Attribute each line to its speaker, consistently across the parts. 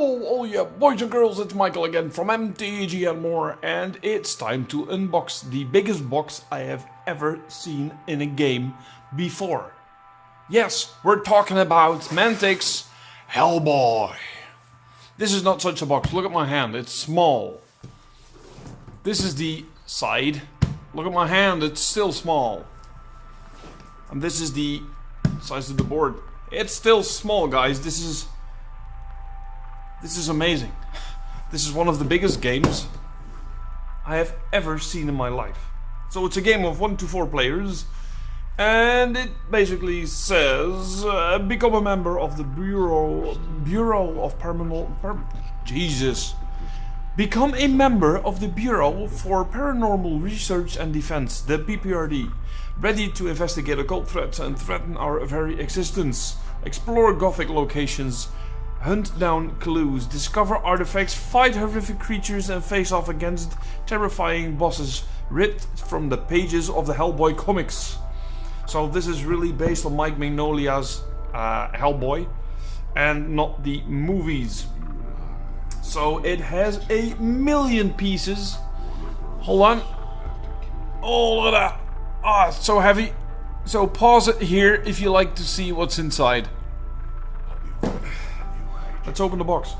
Speaker 1: Hello all you boys and girls, it's Michael again from MTG and more, and it's time to unbox the biggest box I have ever seen in a game before. Yes, we're talking about Mantic's Hellboy. This is not such a box, look at my hand, it's small. This is the side, look at my hand, it's still small. And this is the size of the board, it's still small guys, this is amazing. This is one of the biggest games I have ever seen in my life. So it's a game of 1 to 4 players, and it basically says become a member of the Bureau of Become a member of the Bureau for Paranormal Research and Defense, the PPRD, ready to investigate occult threats and threaten our very existence. Explore gothic locations, hunt down clues, discover artifacts, fight horrific creatures, and face off against terrifying bosses ripped from the pages of the Hellboy comics. So this is really based on Mike Mignolia's Hellboy and not the movies. So it has 1,000,000 pieces. Hold on. Oh, look at that. Ah, it's so heavy. So pause it here if you like to see what's inside. Let's open the box.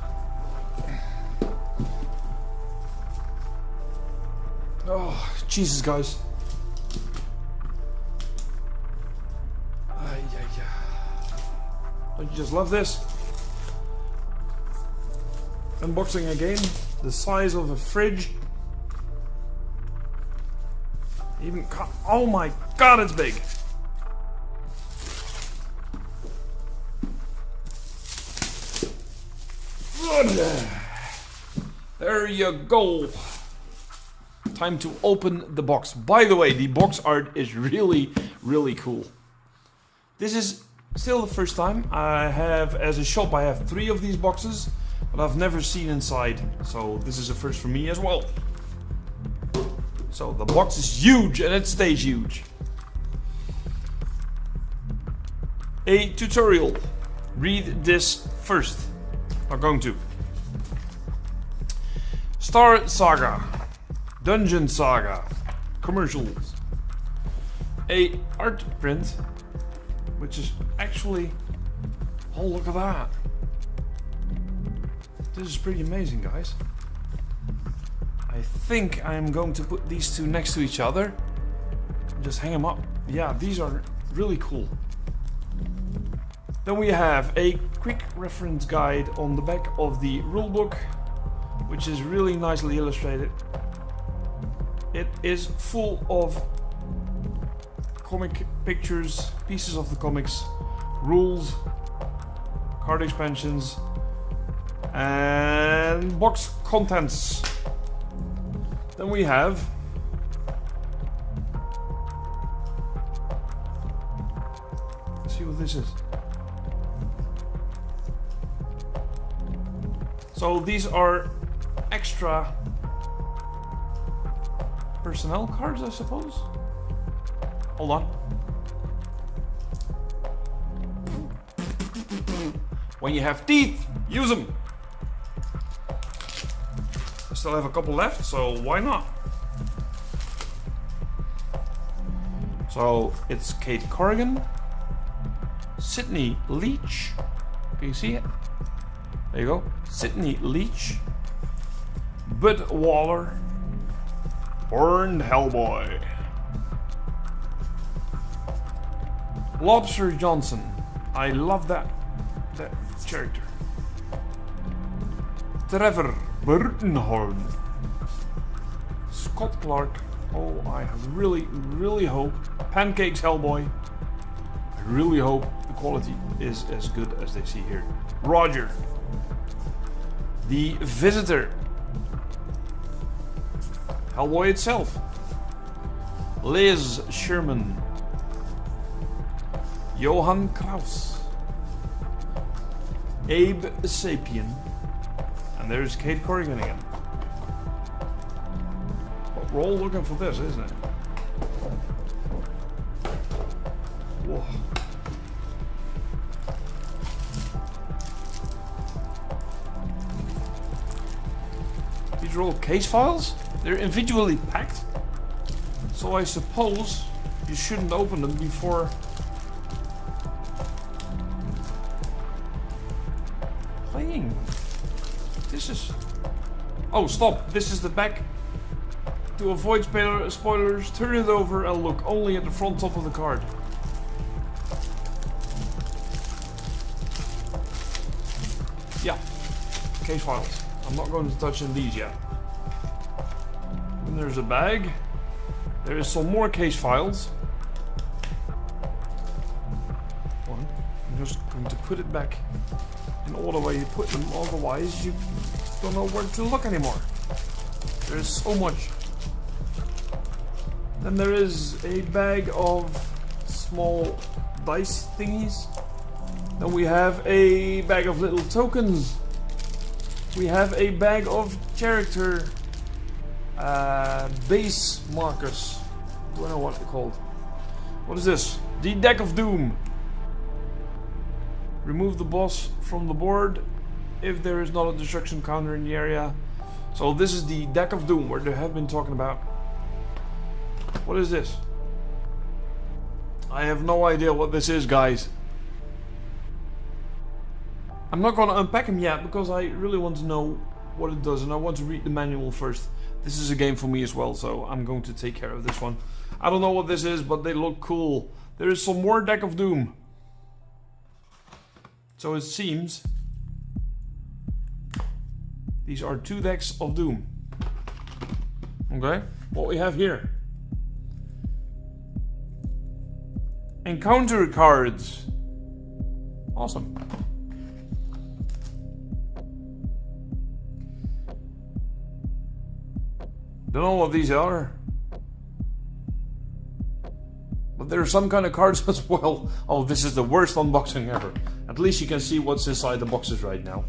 Speaker 1: Oh, Jesus, guys. Don't you just love this? Unboxing a game the size of a fridge. Even, oh my God, it's big. There you go. Time to open the box. By the way, the box art is really, really cool. This is still the first time I have, as a shop, I have 3 of these boxes, but I've never seen inside. So this is a first for me as well. So the box is huge and it stays huge. A tutorial. Read this first. I'm going to. Star Saga, Dungeon Saga, commercials, a art print, which is actually, oh look at that. This is pretty amazing guys. I think I'm going to put these two next to each other, just hang them up. Yeah, these are really cool. Then we have a quick reference guide on the back of the rulebook, which is really nicely illustrated. It is full of comic pictures, pieces of the comics, rules, card expansions, and box contents. Then we have let's see what this is. So these are extra personnel cards, I suppose. Hold on. When you have teeth, use them. I still have a couple left, so why not? So it's Kate Corrigan, Sydney Leach. Can you see it? There you go. Sydney Leach, Bud Waller, Burned Hellboy, Lobster Johnson. I love that character. Trevor Burtonhorn, Scott Clark. Oh, I really hope. Pancakes Hellboy. I really hope the quality is as good as they see here. Roger. The Visitor. Hellboy itself. Liz Sherman. Johan Kraus. Abe Sapien. And there's Kate Corrigan again. But we're all looking for this, isn't it? Whoa. These are all case files. They're individually packed. So I suppose you shouldn't open them before playing. This is... Oh, stop. This is the back. To avoid spoilers, turn it over and look only at the front top of the card. Yeah. Case files. I'm not going to touch on these yet. Then there's a bag. There is some more case files. One. I'm just going to put it back in all the way you put them, otherwise you don't know where to look anymore. There's so much. Then there is a bag of small dice thingies. Then we have a bag of little tokens. We have a bag of character base markers. I don't know what they're called. What is this? The Deck of Doom. Remove the boss from the board if there is not a destruction counter in the area. So this is the Deck of Doom, where they have been talking about. What is this? I have no idea what this is, guys. I'm not going to unpack them yet because I really want to know what it does, and I want to read the manual first. This is a game for me as well, so I'm going to take care of this one. I don't know what this is, but they look cool. There is some more Deck of Doom. So it seems these are 2 decks of Doom. Okay, what we have here. Encounter cards. Awesome. Don't know what these are. But there are some kind of cards as well. Oh, this is the worst unboxing ever. At least you can see what's inside the boxes right now.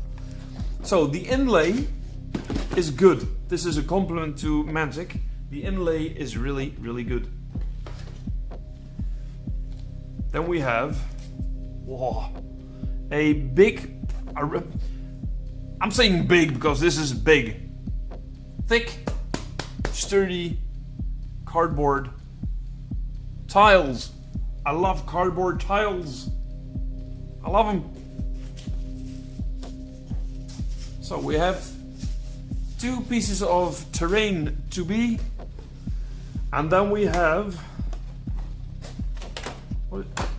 Speaker 1: So the inlay is good. This is a compliment to Mantic. The inlay is really, really good. Then we have, whoa, a big, I'm saying big because this is big, thick, sturdy cardboard tiles. I love cardboard tiles. I love them. So we have 2 pieces of terrain to be, and then we have,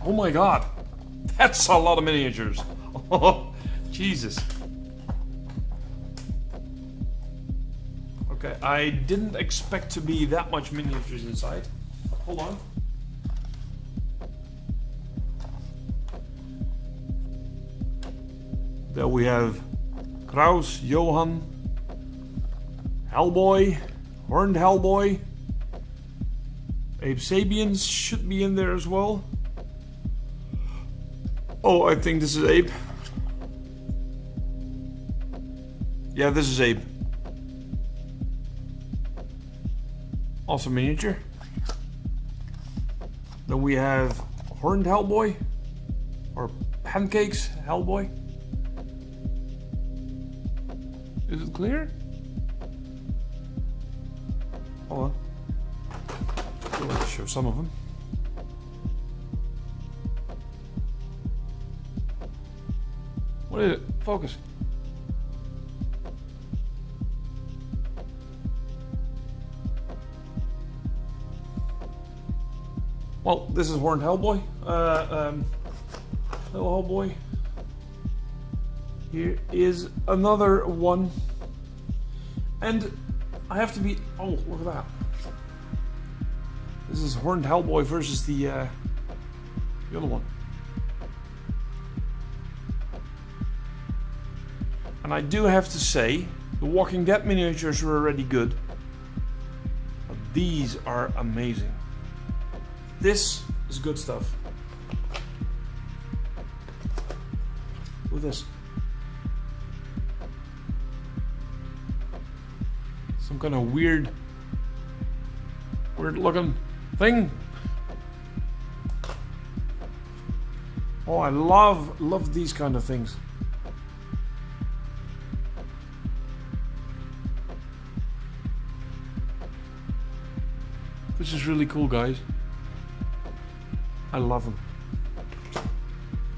Speaker 1: oh my god, that's a lot of miniatures. Oh, Jesus. Okay, I didn't expect to be that much miniatures inside. Hold on. There we have KEOSZ, Johan, Hellboy, Horned Hellboy, Abe Sabians should be in there as well. Oh, I think this is Abe. Yeah, this is Abe. Also miniature. Then we have Horned Hellboy, or Pancakes Hellboy. Is it clear? Hold on. Let's show some of them. What is it? Focus. Well, this is Horned Hellboy. Little Hellboy. Here is another one. And I have to be... Oh, look at that. This is Horned Hellboy versus the other one. And I do have to say, the Walking Dead miniatures were already good. But these are amazing. This is good stuff. Look at this. Some kind of weird looking thing. Oh, I love these kind of things. This is really cool, guys. I love them.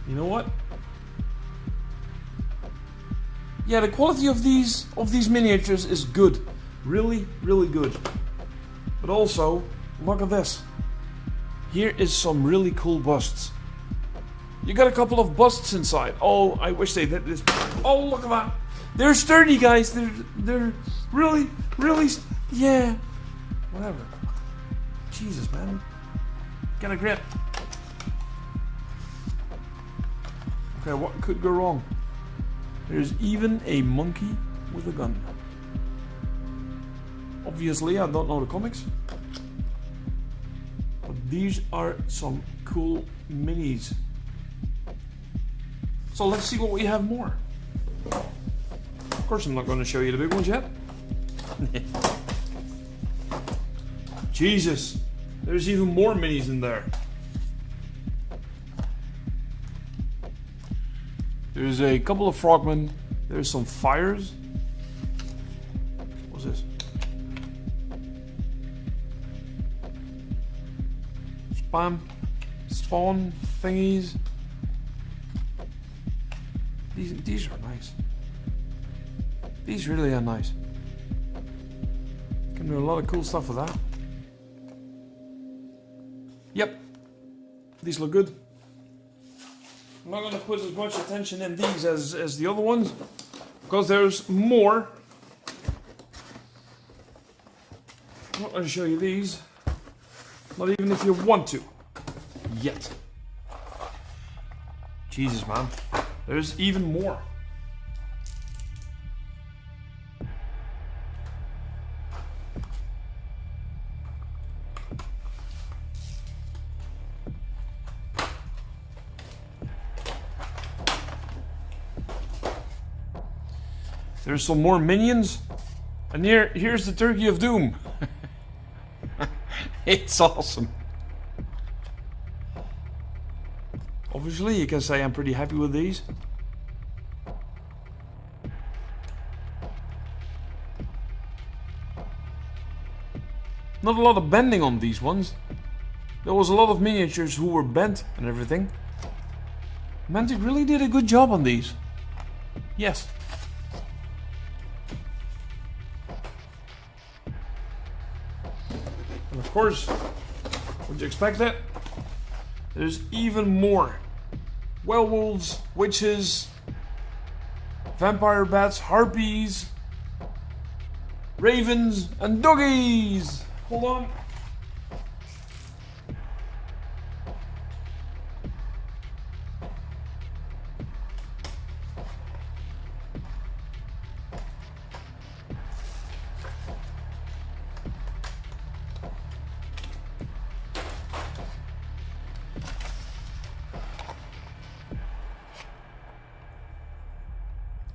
Speaker 1: You know what? Yeah, the quality of these miniatures is good. Really, really good. But also, look at this. Here is some really cool busts. You got a couple of busts inside. Oh, I wish they did this. Oh, look at that. They're sturdy, guys. They're really, really, yeah. Whatever. Jesus, man. Get a grip. Okay, what could go wrong? There's even a monkey with a gun. Obviously, I don't know the comics. But these are some cool minis. So let's see what we have more. Of course, I'm not going to show you the big ones yet. Jesus, there's even more minis in there. There's a couple of frogmen. There's some fires. What's this? Spawn thingies. These are nice. These really are nice. Can do a lot of cool stuff with that. Yep. These look good. I'm not going to put as much attention in these as the other ones, because there's more. I'm not going to show you these. Not even if you want to. Yet. Jesus, man. There's even more. There's some more minions. And here's the Turkey of Doom. It's awesome. Obviously, you can say I'm pretty happy with these. Not a lot of bending on these ones. There was a lot of miniatures who were bent and everything. Mantic really did a good job on these. Yes. And of course, would you expect that? There's even more. Werewolves, witches, vampire bats, harpies, ravens, and doggies. Hold on.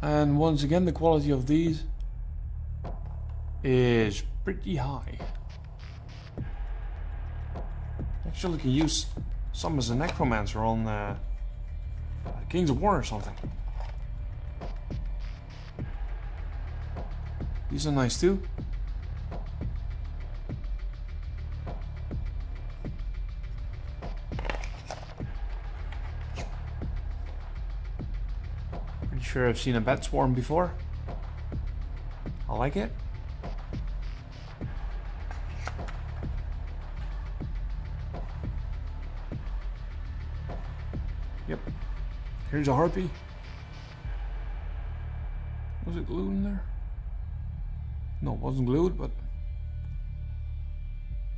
Speaker 1: And once again, the quality of these is pretty high. Actually, can use some as a necromancer on Kings of War or something. These are nice too. Pretty sure I've seen a bat swarm before. I like it. Yep. Here's a harpy. Was it glued in there? No, it wasn't glued, but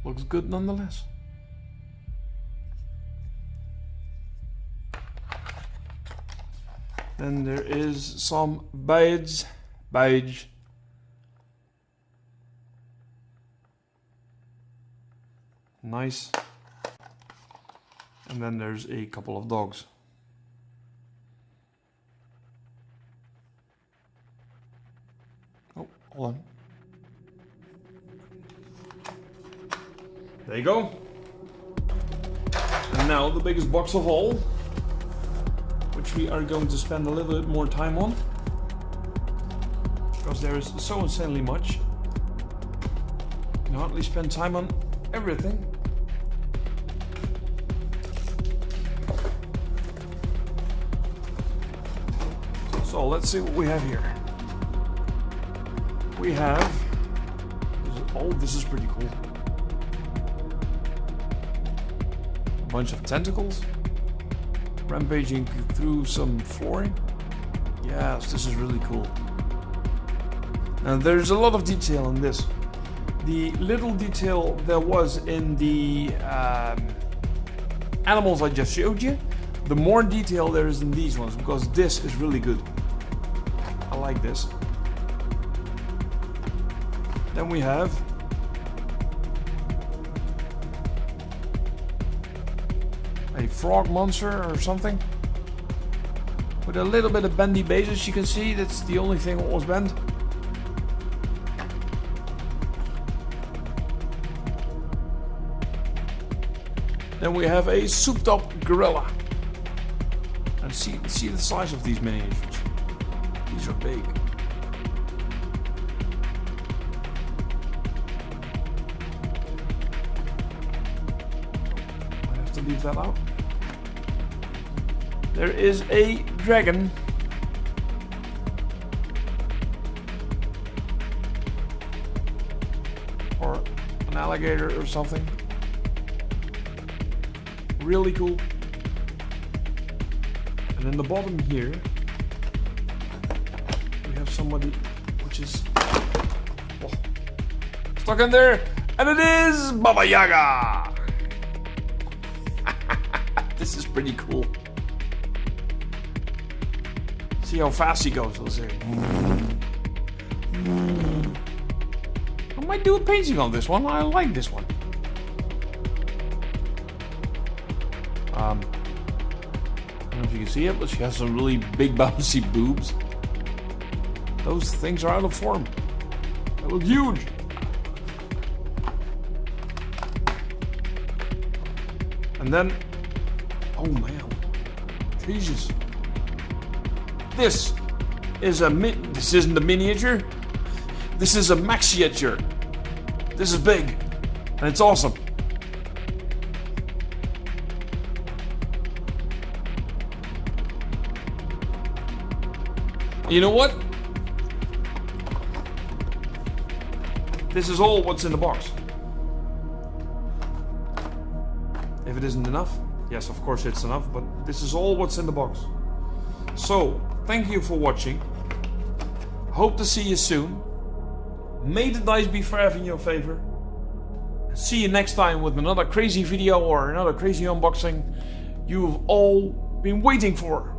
Speaker 1: looks good nonetheless. Then there is some badge. Nice. And then there's a couple of dogs. Oh, hold on. There you go. And now the biggest box of all, which we are going to spend a little bit more time on, because there is so insanely much. You can hardly spend time on everything. So let's see what we have here. We have... Oh, this is pretty cool. A bunch of tentacles. Rampaging through some flooring. Yes, this is really cool. Now there's a lot of detail in this. The little detail there was in the animals I just showed you, the more detail there is in these ones, because this is really good. I like this. Then we have a frog monster or something with a little bit of bendy bases. You can see that's the only thing that was bent. Then we have a souped up gorilla. And see the size of these miniatures. These are big. I have to leave that out. There is a dragon. Or an alligator or something. Really cool. And in the bottom here, we have somebody which is stuck in there, and it is Baba Yaga. This is pretty cool. See how fast he goes. Let's see. I might do a painting on this one. I like this one. I don't know if you can see it, but she has some really big bouncy boobs. Those things are out of form. They look huge. And then, oh man, Jesus. This isn't a miniature. This is a maxiature. This is big, and it's awesome. You know what? This is all what's in the box. If it isn't enough, yes, of course it's enough, but this is all what's in the box. So, thank you for watching. Hope to see you soon. May the dice be forever in your favor. See you next time with another crazy video or another crazy unboxing you've all been waiting for.